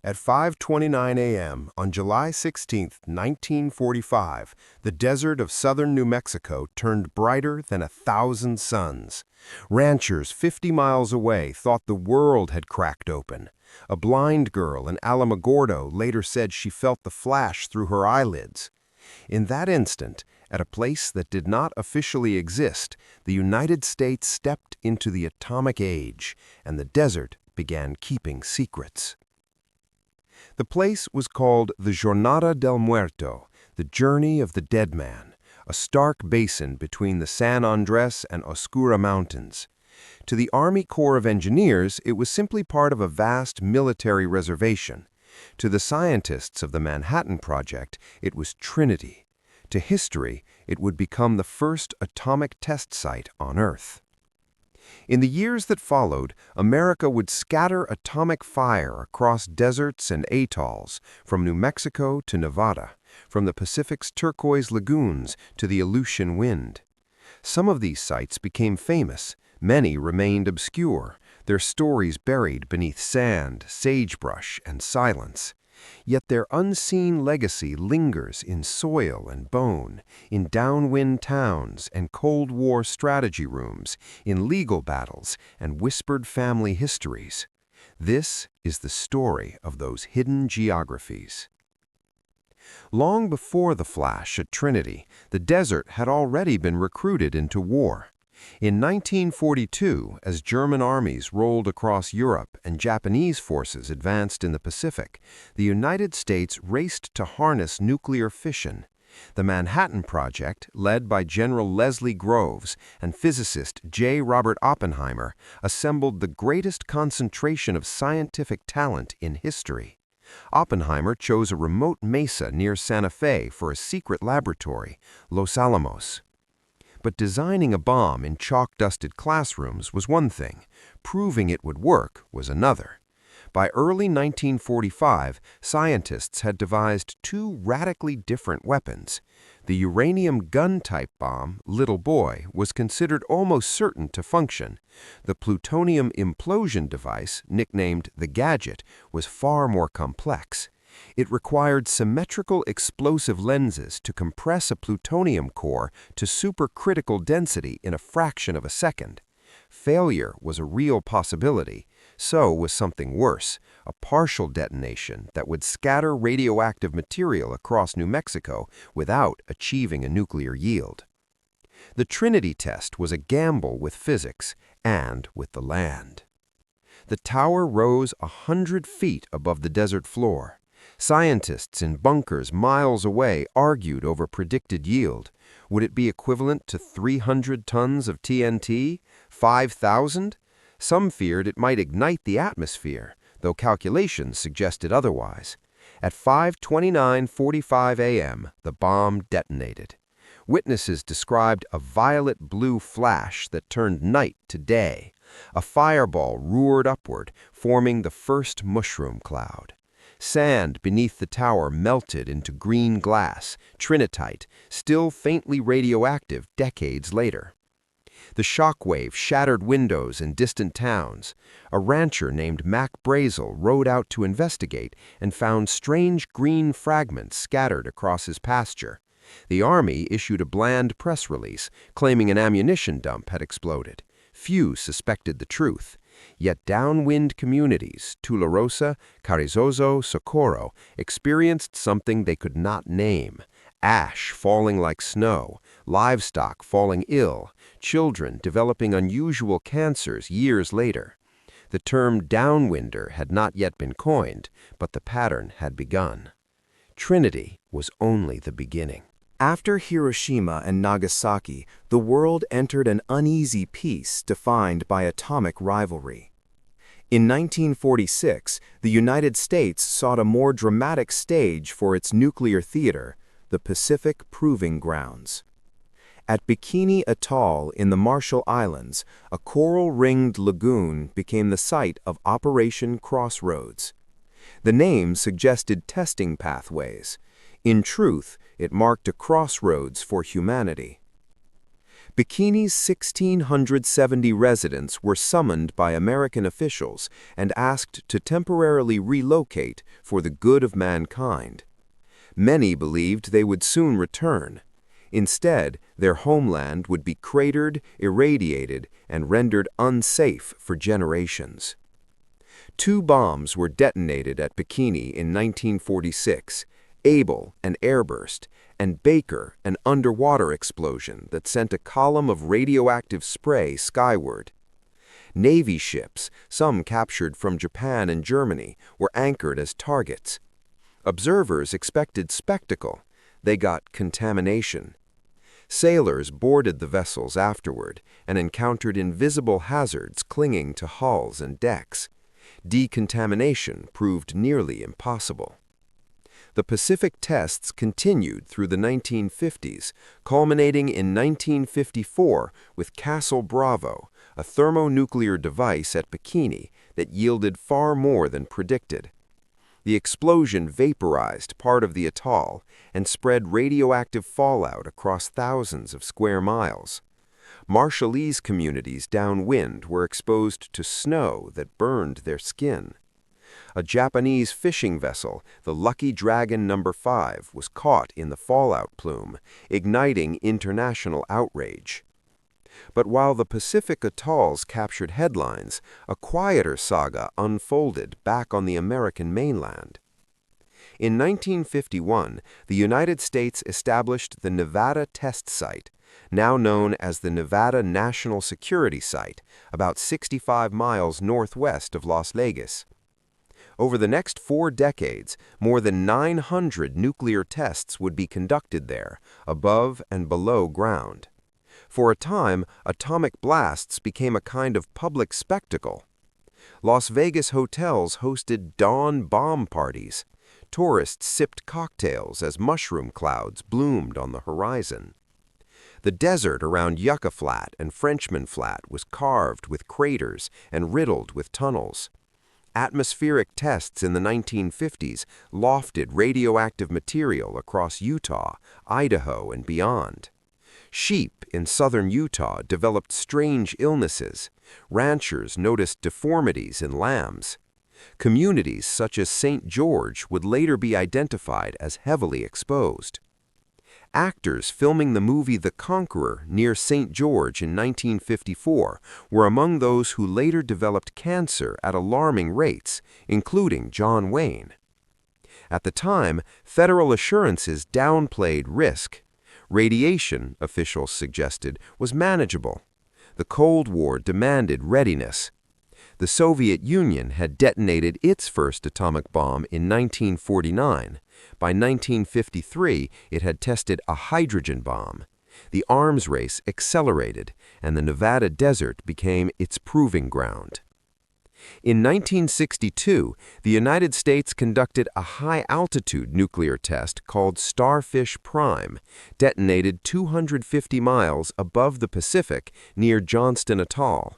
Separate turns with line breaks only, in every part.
At 5:29 a.m. on July 16, 1945, the desert of southern New Mexico turned brighter than 1,000 suns. Ranchers 50 miles away thought the world had cracked open. A blind girl in Alamogordo later said she felt the flash through her eyelids. In that instant, at a place that did not officially exist, the United States stepped into the atomic age, and the desert began keeping secrets. The place was called the Jornada del Muerto, the Journey of the Dead Man, a stark basin between the San Andres and Oscura Mountains. To the Army Corps of Engineers, it was simply part of a vast military reservation. To the scientists of the Manhattan Project, it was Trinity. To history, it would become the first atomic test site on Earth. In the years that followed, America would scatter atomic fire across deserts and atolls, from New Mexico to Nevada, from the Pacific's turquoise lagoons to the Aleutian wind. Some of these sites became famous, many remained obscure, their stories buried beneath sand, sagebrush, and silence. Yet their unseen legacy lingers in soil and bone, in downwind towns and Cold War strategy rooms, in legal battles and whispered family histories. This is the story of those hidden geographies. Long before the flash at Trinity, the desert had already been recruited into war. In 1942, as German armies rolled across Europe and Japanese forces advanced in the Pacific, the United States raced to harness nuclear fission. The Manhattan Project, led by General Leslie Groves and physicist J. Robert Oppenheimer, assembled the greatest concentration of scientific talent in history. Oppenheimer chose a remote mesa near Santa Fe for a secret laboratory, Los Alamos. But designing a bomb in chalk-dusted classrooms was one thing. Proving it would work was another. By early 1945, scientists had devised two radically different weapons. The uranium gun-type bomb, Little Boy, was considered almost certain to function. The plutonium implosion device, nicknamed the Gadget, was far more complex. It required symmetrical explosive lenses to compress a plutonium core to supercritical density in a fraction of a second. Failure was a real possibility. So was something worse, a partial detonation that would scatter radioactive material across New Mexico without achieving a nuclear yield. The Trinity test was a gamble with physics and with the land. The tower rose 100 feet above the desert floor. Scientists in bunkers miles away argued over predicted yield. Would it be equivalent to 300 tons of TNT? 5,000? Some feared it might ignite the atmosphere, though calculations suggested otherwise. At 5:29:45 a.m., the bomb detonated. Witnesses described a violet-blue flash that turned night to day. A fireball roared upward, forming the first mushroom cloud. Sand beneath the tower melted into green glass, trinitite, still faintly radioactive decades later. The shockwave shattered windows in distant towns. A rancher named Mac Brazel rode out to investigate and found strange green fragments scattered across his pasture. The Army issued a bland press release claiming an ammunition dump had exploded. Few suspected the truth. Yet downwind communities, Tularosa, Carrizozo, Socorro, experienced something they could not name. Ash falling like snow, livestock falling ill, children developing unusual cancers years later. The term downwinder had not yet been coined, but the pattern had begun. Trinity was only the beginning.
After Hiroshima and Nagasaki, the world entered an uneasy peace defined by atomic rivalry. In 1946, the United States sought a more dramatic stage for its nuclear theater, the Pacific Proving Grounds. At Bikini Atoll in the Marshall Islands, a coral-ringed lagoon became the site of Operation Crossroads. The name suggested testing pathways. In truth, it marked a crossroads for humanity. Bikini's 1,670 residents were summoned by American officials and asked to temporarily relocate for the good of mankind. Many believed they would soon return. Instead, their homeland would be cratered, irradiated, and rendered unsafe for generations. 2 bombs were detonated at Bikini in 1946, Able, an airburst, and Baker, an underwater explosion that sent a column of radioactive spray skyward. Navy ships, some captured from Japan and Germany, were anchored as targets. Observers expected spectacle. They got contamination. Sailors boarded the vessels afterward and encountered invisible hazards clinging to hulls and decks. Decontamination proved nearly impossible. The Pacific tests continued through the 1950s, culminating in 1954 with Castle Bravo, a thermonuclear device at Bikini that yielded far more than predicted. The explosion vaporized part of the atoll and spread radioactive fallout across thousands of square miles. Marshallese communities downwind were exposed to snow that burned their skin. A Japanese fishing vessel, the Lucky Dragon No. 5, was caught in the fallout plume, igniting international outrage. But while the Pacific atolls captured headlines, a quieter saga unfolded back on the American mainland. In 1951, the United States established the Nevada Test Site, now known as the Nevada National Security Site, about 65 miles northwest of Las Vegas. Over the next 4 decades, more than 900 nuclear tests would be conducted there, above and below ground. For a time, atomic blasts became a kind of public spectacle. Las Vegas hotels hosted dawn bomb parties. Tourists sipped cocktails as mushroom clouds bloomed on the horizon. The desert around Yucca Flat and Frenchman Flat was carved with craters and riddled with tunnels. Atmospheric tests in the 1950s lofted radioactive material across Utah, Idaho, and beyond. Sheep in southern Utah developed strange illnesses. Ranchers noticed deformities in lambs. Communities such as St. George would later be identified as heavily exposed. Actors filming the movie The Conqueror near St. George in 1954 were among those who later developed cancer at alarming rates, including John Wayne. At the time, federal assurances downplayed risk. Radiation, officials suggested, was manageable. The Cold War demanded readiness. The Soviet Union had detonated its first atomic bomb in 1949. By 1953, it had tested a hydrogen bomb. The arms race accelerated, and the Nevada desert became its proving ground. In 1962, the United States conducted a high-altitude nuclear test called Starfish Prime, detonated 250 miles above the Pacific near Johnston Atoll.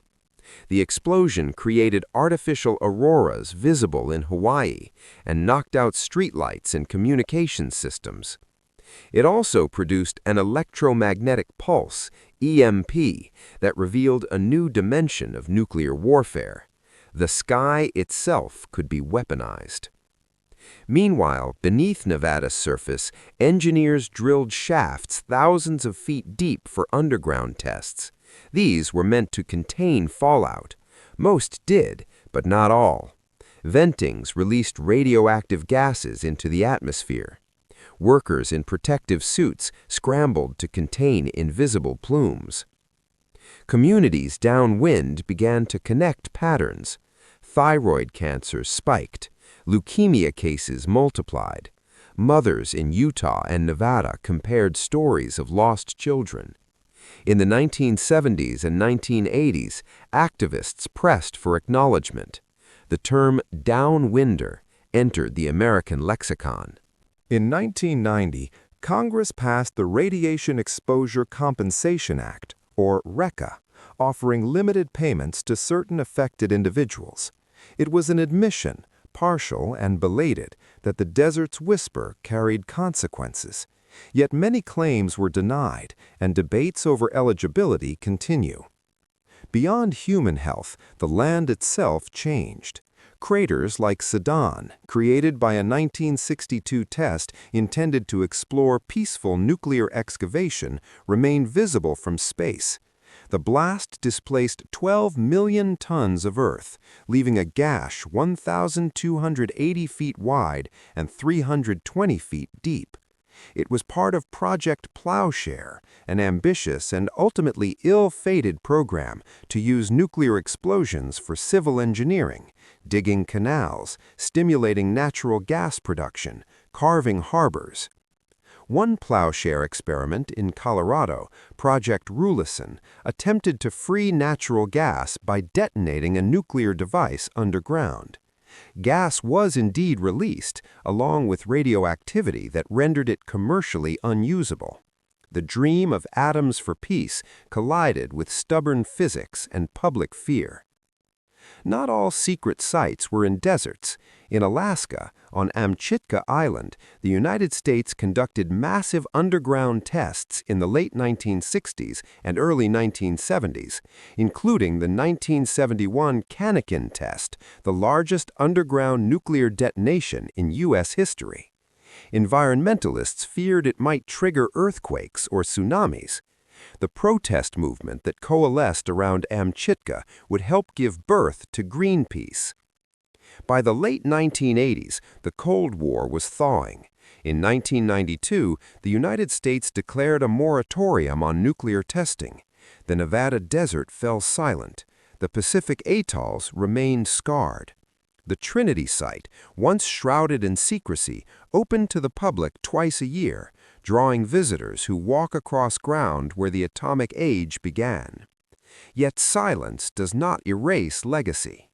The explosion created artificial auroras visible in Hawaii and knocked out streetlights and communications systems. It also produced an electromagnetic pulse, EMP, that revealed a new dimension of nuclear warfare. The sky itself could be weaponized. Meanwhile, beneath Nevada's surface, engineers drilled shafts thousands of feet deep for underground tests. These were meant to contain fallout. Most did, but not all. Ventings released radioactive gases into the atmosphere. Workers in protective suits scrambled to contain invisible plumes. Communities downwind began to connect patterns. Thyroid cancers spiked. Leukemia cases multiplied. Mothers in Utah and Nevada compared stories of lost children. In the 1970s and 1980s, activists pressed for acknowledgement. The term downwinder entered the American lexicon.
In 1990, Congress passed the Radiation Exposure Compensation Act, or RECA, offering limited payments to certain affected individuals. It was an admission, partial and belated, that the desert's whisper carried consequences. Yet many claims were denied, and debates over eligibility continue. Beyond human health, the land itself changed. Craters like Sedan, created by a 1962 test intended to explore peaceful nuclear excavation, remain visible from space. The blast displaced 12 million tons of Earth, leaving a gash 1,280 feet wide and 320 feet deep. It was part of Project Plowshare, an ambitious and ultimately ill-fated program to use nuclear explosions for civil engineering, digging canals, stimulating natural gas production, carving harbors. One Plowshare experiment in Colorado, Project Rulison, attempted to free natural gas by detonating a nuclear device underground. Gas was indeed released, along with radioactivity that rendered it commercially unusable. The dream of atoms for peace collided with stubborn physics and public fear. Not all secret sites were in deserts. In Alaska, on Amchitka Island, the United States conducted massive underground tests in the late 1960s and early 1970s, including the 1971 Cannikin test, the largest underground nuclear detonation in U.S. history. Environmentalists feared it might trigger earthquakes or tsunamis. The protest movement that coalesced around Amchitka would help give birth to Greenpeace. By the late 1980s, the Cold War was thawing. In 1992, the United States declared a moratorium on nuclear testing. The Nevada desert fell silent. The Pacific atolls remained scarred. The Trinity Site, once shrouded in secrecy, opened to the public twice a year, drawing visitors who walk across ground where the atomic age began. Yet silence does not erase legacy.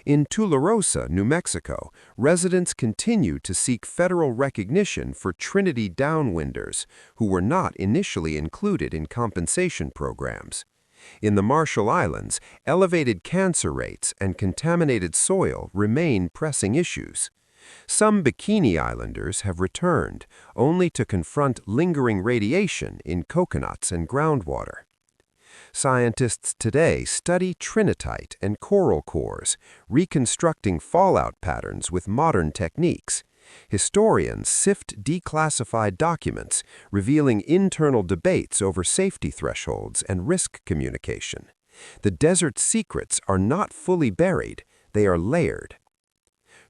In Tularosa, New Mexico, residents continue to seek federal recognition for Trinity Downwinders, who were not initially included in compensation programs. In the Marshall Islands, elevated cancer rates and contaminated soil remain pressing issues. Some Bikini Islanders have returned, only to confront lingering radiation in coconuts and groundwater. Scientists today study trinitite and coral cores, reconstructing fallout patterns with modern techniques. Historians sift declassified documents, revealing internal debates over safety thresholds and risk communication. The desert's secrets are not fully buried, they are layered.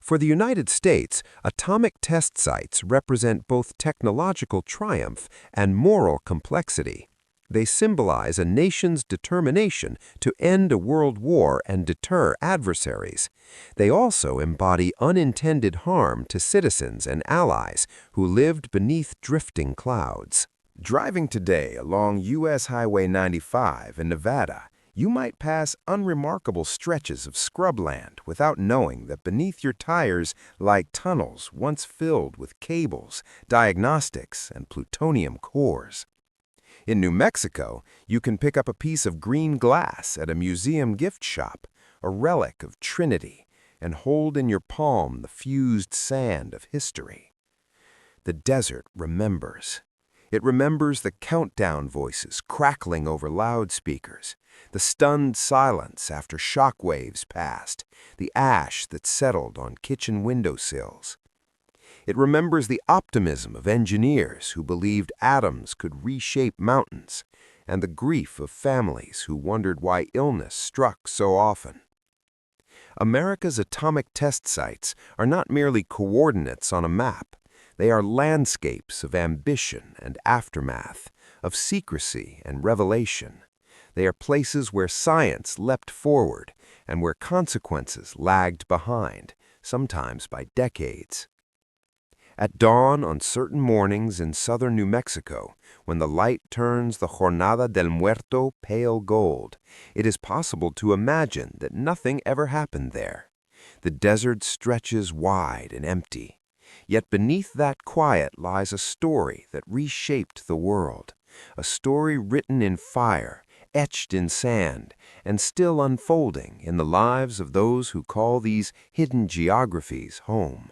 For the United States, atomic test sites represent both technological triumph and moral complexity. They symbolize a nation's determination to end a world war and deter adversaries. They also embody unintended harm to citizens and allies who lived beneath drifting clouds. Driving today along U.S. Highway 95 in Nevada, you might pass unremarkable stretches of scrubland without knowing that beneath your tires lie tunnels once filled with cables, diagnostics, and plutonium cores. In New Mexico, you can pick up a piece of green glass at a museum gift shop, a relic of Trinity, and hold in your palm the fused sand of history. The desert remembers. It remembers the countdown voices crackling over loudspeakers, the stunned silence after shock waves passed, the ash that settled on kitchen windowsills. It remembers the optimism of engineers who believed atoms could reshape mountains, and the grief of families who wondered why illness struck so often. America's atomic test sites are not merely coordinates on a map. They are landscapes of ambition and aftermath, of secrecy and revelation. They are places where science leapt forward and where consequences lagged behind, sometimes by decades. At dawn on certain mornings in southern New Mexico, when the light turns the Jornada del Muerto pale gold, it is possible to imagine that nothing ever happened there. The desert stretches wide and empty. Yet beneath that quiet lies a story that reshaped the world, a story written in fire, etched in sand, and still unfolding in the lives of those who call these hidden geographies home.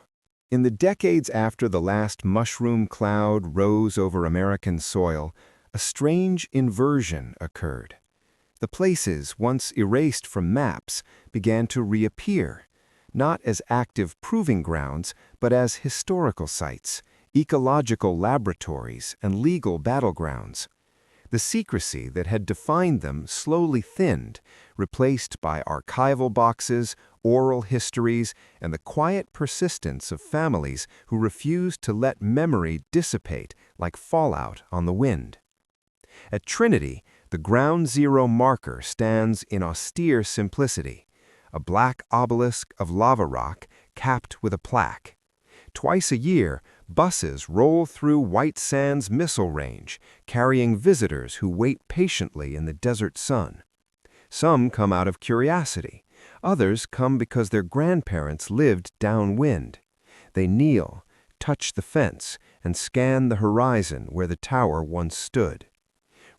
In the decades after the last mushroom cloud rose over American soil, a strange inversion occurred. The places once erased from maps began to reappear, not as active proving grounds, but as historical sites, ecological laboratories, and legal battlegrounds. The secrecy that had defined them slowly thinned, replaced by archival boxes, oral histories, and the quiet persistence of families who refused to let memory dissipate like fallout on the wind. At Trinity, the ground zero marker stands in austere simplicity, a black obelisk of lava rock capped with a plaque. Twice a year, buses roll through White Sands Missile Range, carrying visitors who wait patiently in the desert sun. Some come out of curiosity. Others come because their grandparents lived downwind. They kneel, touch the fence, and scan the horizon where the tower once stood.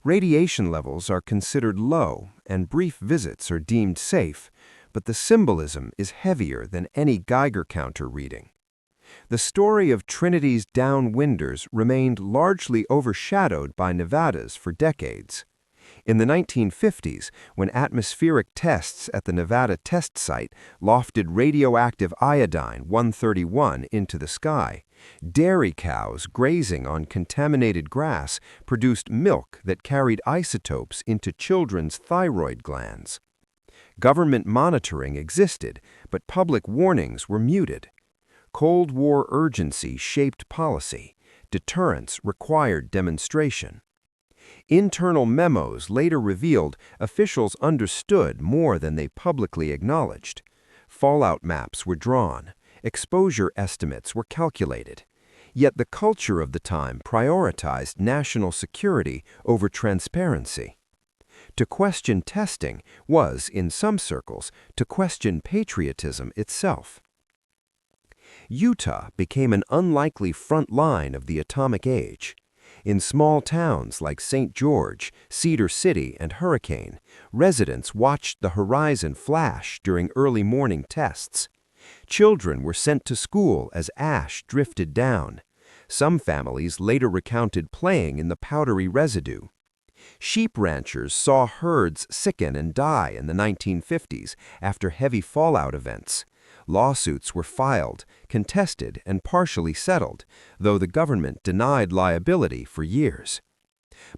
Radiation levels are considered low, and brief visits are deemed safe, but the symbolism is heavier than any Geiger counter reading. The story of Trinity's Downwinders remained largely overshadowed by Nevada's for decades. In the 1950s, when atmospheric tests at the Nevada test site lofted radioactive iodine-131 into the sky, dairy cows grazing on contaminated grass produced milk that carried isotopes into children's thyroid glands. Government monitoring existed, but public warnings were muted. Cold War urgency shaped policy. Deterrence required demonstration. Internal memos later revealed officials understood more than they publicly acknowledged. Fallout maps were drawn. Exposure estimates were calculated. Yet the culture of the time prioritized national security over transparency. To question testing was, in some circles, to question patriotism itself. Utah became an unlikely front line of the atomic age. In small towns like St. George, Cedar City, and Hurricane, residents watched the horizon flash during early morning tests. Children were sent to school as ash drifted down. Some families later recounted playing in the powdery residue. Sheep ranchers saw herds sicken and die in the 1950s after heavy fallout events. Lawsuits were filed, contested, and partially settled, though the government denied liability for years.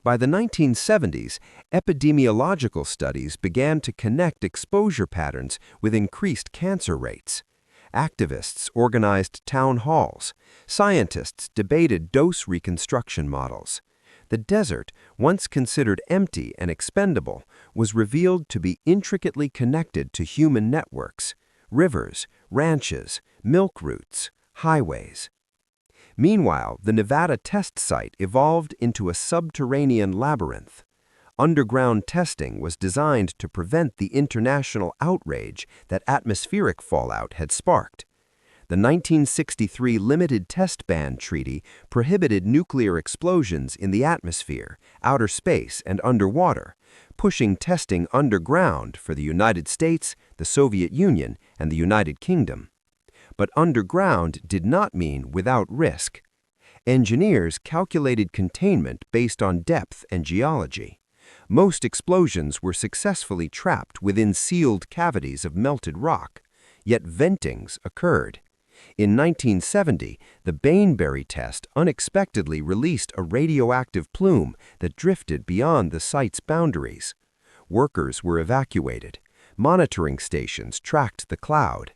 By the 1970s, epidemiological studies began to connect exposure patterns with increased cancer rates. Activists organized town halls. Scientists debated dose reconstruction models. The desert, once considered empty and expendable, was revealed to be intricately connected to human networks: rivers, ranches, milk routes, highways. Meanwhile, the Nevada test site evolved into a subterranean labyrinth. Underground testing was designed to prevent the international outrage that atmospheric fallout had sparked. The 1963 Limited Test Ban Treaty prohibited nuclear explosions in the atmosphere, outer space, and underwater, pushing testing underground for the United States, the Soviet Union, and the United Kingdom. But underground did not mean without risk. Engineers calculated containment based on depth and geology. Most explosions were successfully trapped within sealed cavities of melted rock, yet ventings occurred. In 1970, the Bainbury test unexpectedly released a radioactive plume that drifted beyond the site's boundaries. Workers were evacuated. Monitoring stations tracked the cloud.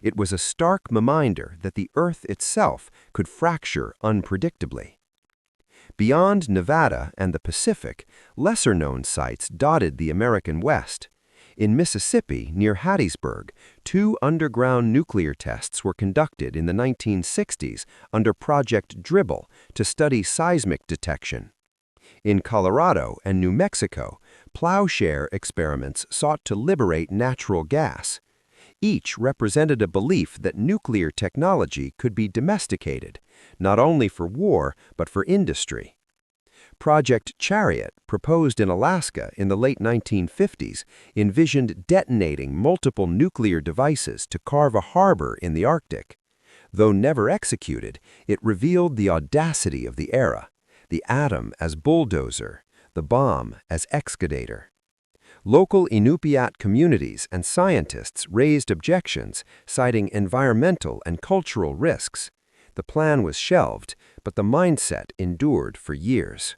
It was a stark reminder that the Earth itself could fracture unpredictably. Beyond Nevada and the Pacific, lesser-known sites dotted the American West. In Mississippi, near Hattiesburg, 2 underground nuclear tests were conducted in the 1960s under Project Dribble to study seismic detection. In Colorado and New Mexico, plowshare experiments sought to liberate natural gas. Each represented a belief that nuclear technology could be domesticated, not only for war but for industry. Project Chariot, proposed in Alaska in the late 1950s, envisioned detonating multiple nuclear devices to carve a harbor in the Arctic. Though never executed, it revealed the audacity of the era, the atom as bulldozer, the bomb as excavator. Local Inupiat communities and scientists raised objections, citing environmental and cultural risks. The plan was shelved, but the mindset endured for years.